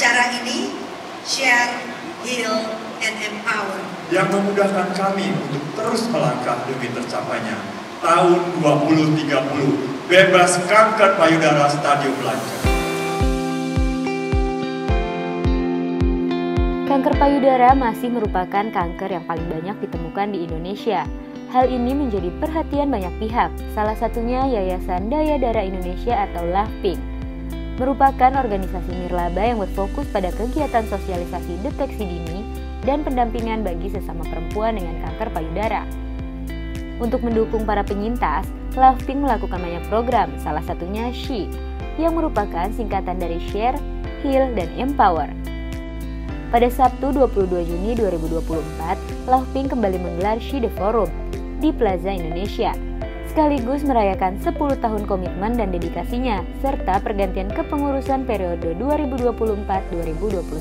Acara ini Share, Heal, and Empower yang memudahkan kami untuk terus melangkah demi tercapainya tahun 2030 bebas kanker payudara stadium lanjut. Kanker payudara masih merupakan kanker yang paling banyak ditemukan di Indonesia. Hal ini menjadi perhatian banyak pihak, salah satunya Yayasan Daya Darah Indonesia atau LAVPINK. Merupakan organisasi nirlaba yang berfokus pada kegiatan sosialisasi deteksi dini dan pendampingan bagi sesama perempuan dengan kanker payudara. Untuk mendukung para penyintas, LAVPINK melakukan banyak program, salah satunya SHE, yang merupakan singkatan dari Share, Heal, dan Empower. Pada Sabtu 22 Juni 2024, LAVPINK kembali menggelar SHE The Forum di Plaza Indonesia, sekaligus merayakan 10 tahun komitmen dan dedikasinya, serta pergantian kepengurusan periode 2024-2029.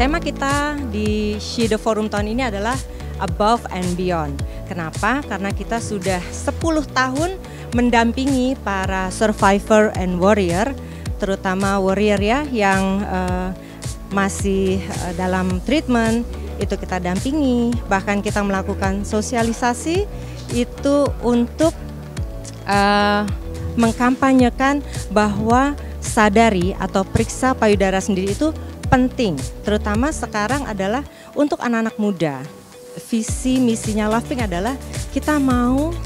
Tema kita di SHE The Forum tahun ini adalah Above and Beyond. Kenapa? Karena kita sudah 10 tahun mendampingi para survivor and warrior, terutama warrior ya yang masih dalam treatment, itu kita dampingi. Bahkan kita melakukan sosialisasi itu untuk mengkampanyekan bahwa sadari atau periksa payudara sendiri itu penting, terutama sekarang adalah untuk anak-anak muda. Visi misinya LAVPINK adalah kita mau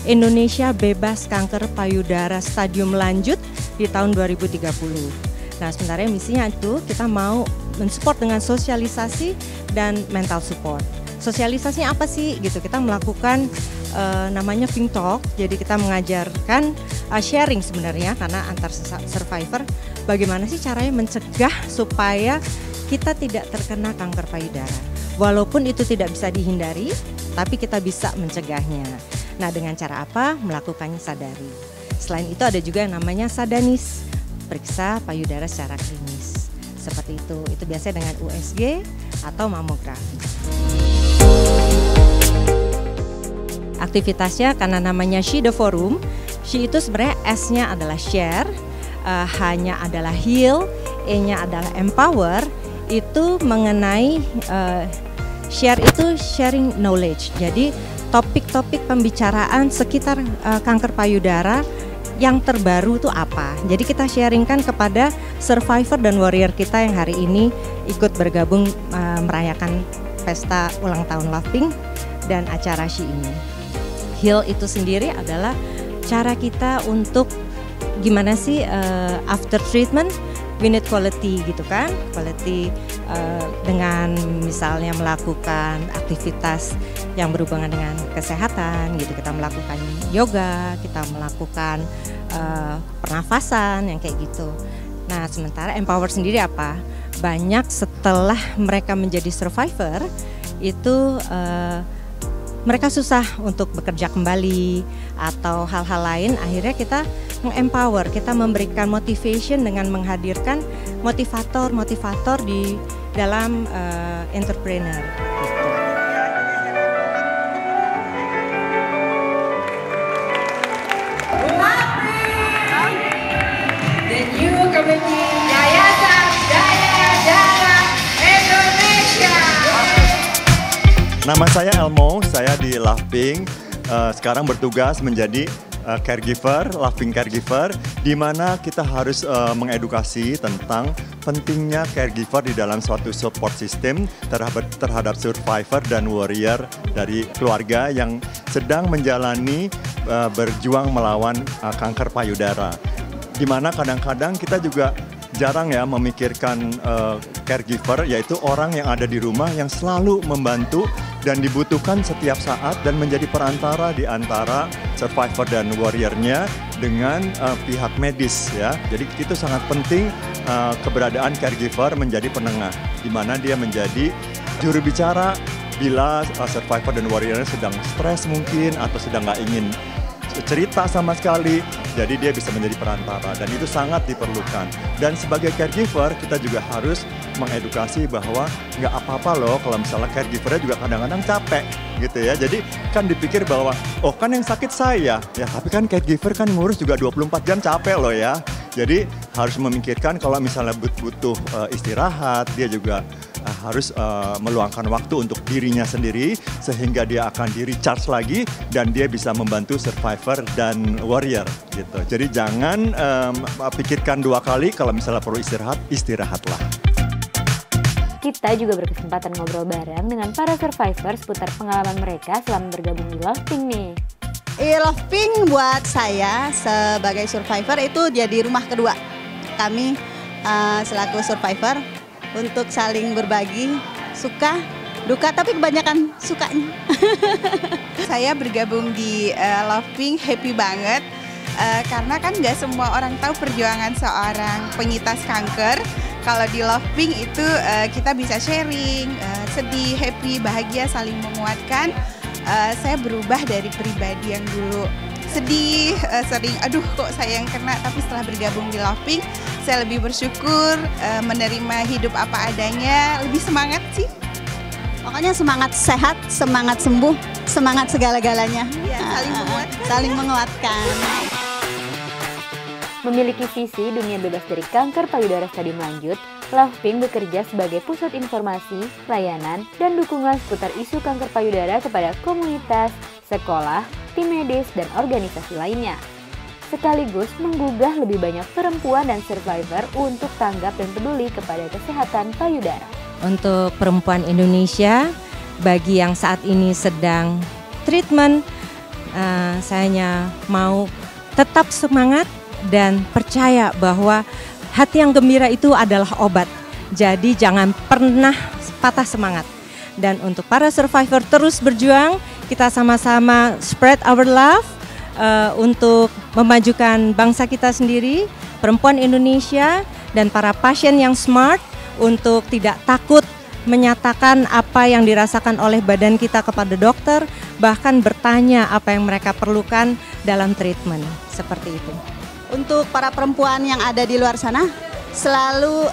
Indonesia bebas kanker payudara stadium lanjut di tahun 2030. Nah, sementara misinya itu kita mau mensupport dengan sosialisasi dan mental support. Sosialisasinya apa sih? Gitu, kita melakukan namanya Pink Talk. Jadi kita mengajarkan sharing sebenarnya karena antar survivor bagaimana sih caranya mencegah supaya kita tidak terkena kanker payudara. Walaupun itu tidak bisa dihindari, tapi kita bisa mencegahnya. Nah, dengan cara apa? Melakukannya sadari. Selain itu ada juga yang namanya sadanis, periksa payudara secara klinis. Seperti itu biasanya dengan USG atau mamografi. Aktivitasnya karena namanya SHE The Forum, SHE itu sebenarnya S-nya adalah share, H-nya adalah heal, E-nya adalah empower, itu mengenai share itu sharing knowledge. Jadi topik-topik pembicaraan sekitar kanker payudara yang terbaru itu apa. Jadi kita sharingkan kepada survivor dan warrior kita yang hari ini ikut bergabung merayakan pesta ulang tahun LAVPINK dan acara SHE ini. Heal itu sendiri adalah cara kita untuk gimana sih after treatment we need quality gitu kan, quality dengan misalnya melakukan aktivitas yang berhubungan dengan kesehatan gitu, kita melakukan yoga, kita melakukan pernafasan yang kayak gitu. Nah, sementara empower sendiri apa? Banyak setelah mereka menjadi survivor itu mereka susah untuk bekerja kembali atau hal-hal lain, akhirnya kita empower, kita memberikan motivation dengan menghadirkan motivator di dalam entrepreneur. Gitu. The new committee Yayasan Daya Darah Indonesia. Nama saya Elmo, saya di LAVPINK, sekarang bertugas menjadi caregiver, LAVPINK caregiver, di mana kita harus mengedukasi tentang pentingnya caregiver di dalam suatu support system terhadap survivor dan warrior dari keluarga yang sedang menjalani berjuang melawan kanker payudara. Di mana kadang-kadang kita juga jarang ya memikirkan caregiver, yaitu orang yang ada di rumah yang selalu membantu dan dibutuhkan setiap saat dan menjadi perantara di antara survivor dan warrior-nya dengan pihak medis ya. Jadi itu sangat penting keberadaan caregiver menjadi penengah, di mana dia menjadi juru bicara bila survivor dan warrior sedang stres mungkin atau sedang nggak ingin cerita sama sekali, jadi dia bisa menjadi perantara dan itu sangat diperlukan. Dan sebagai caregiver kita juga harus mengedukasi bahwa nggak apa-apa loh kalau misalnya caregivernya juga kadang-kadang capek gitu ya. Jadi kan dipikir bahwa oh kan yang sakit saya, ya tapi kan caregiver kan ngurus juga 24 jam capek loh ya. Jadi harus memikirkan kalau misalnya butuh istirahat, dia juga harus meluangkan waktu untuk dirinya sendiri sehingga dia akan di-recharge lagi dan dia bisa membantu survivor dan warrior gitu. Jadi jangan pikirkan dua kali, kalau misalnya perlu istirahat, istirahatlah. Kita juga berkesempatan ngobrol bareng dengan para survivor seputar pengalaman mereka selama bergabung di Lovepink nih. Lovepink buat saya sebagai survivor itu jadi rumah kedua. Kami selaku survivor untuk saling berbagi suka, duka, tapi kebanyakan sukanya. Saya bergabung di Lovepink happy banget karena kan nggak semua orang tahu perjuangan seorang penyintas kanker. Kalau di Lovepink itu kita bisa sharing, sedih, happy, bahagia, saling menguatkan. Saya berubah dari pribadi yang dulu sedih, sering aduh kok saya yang kena, tapi setelah bergabung di Lovepink saya lebih bersyukur, menerima hidup apa adanya, lebih semangat sih. Pokoknya semangat sehat, semangat sembuh, semangat segala-galanya. Ya, saling menguatkan. Saling menguatkan. Memiliki visi dunia bebas dari kanker payudara stadium lanjut, Lovepink bekerja sebagai pusat informasi, layanan, dan dukungan seputar isu kanker payudara kepada komunitas, sekolah, tim medis, dan organisasi lainnya. Sekaligus menggugah lebih banyak perempuan dan survivor untuk tanggap dan peduli kepada kesehatan payudara. Untuk perempuan Indonesia, bagi yang saat ini sedang treatment, saya hanya mau tetap semangat dan percaya bahwa hati yang gembira itu adalah obat. Jadi jangan pernah patah semangat. Dan untuk para survivor terus berjuang, kita sama-sama spread our love untuk memajukan bangsa kita sendiri, perempuan Indonesia, dan para pasien yang smart untuk tidak takut menyatakan apa yang dirasakan oleh badan kita kepada dokter, bahkan bertanya apa yang mereka perlukan dalam treatment, seperti itu. Untuk para perempuan yang ada di luar sana, selalu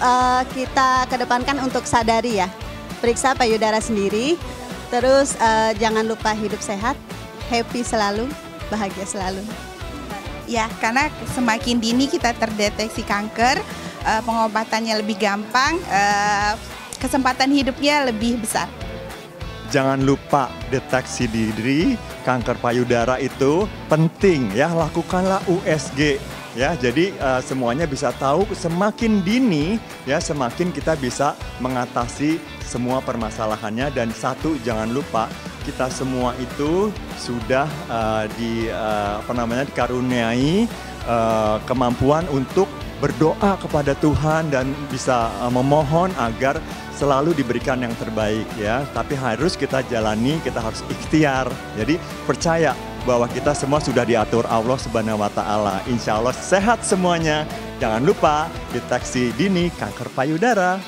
kita kedepankan untuk sadari ya, periksa payudara sendiri, terus jangan lupa hidup sehat, happy selalu, bahagia selalu. Ya, karena semakin dini kita terdeteksi kanker, pengobatannya lebih gampang, kesempatan hidupnya lebih besar. Jangan lupa deteksi diri, kanker payudara itu penting ya, lakukanlah USG. Ya, jadi semuanya bisa tahu, semakin dini ya semakin kita bisa mengatasi semua permasalahannya. Dan satu, jangan lupa kita semua itu sudah dikaruniai kemampuan untuk berdoa kepada Tuhan dan bisa memohon agar selalu diberikan yang terbaik ya. Tapi harus kita jalani, kita harus ikhtiar. Jadi percaya bahwa kita semua sudah diatur Allah Subhanahu wa Ta'ala. Insya Allah sehat semuanya. Jangan lupa deteksi dini kanker payudara.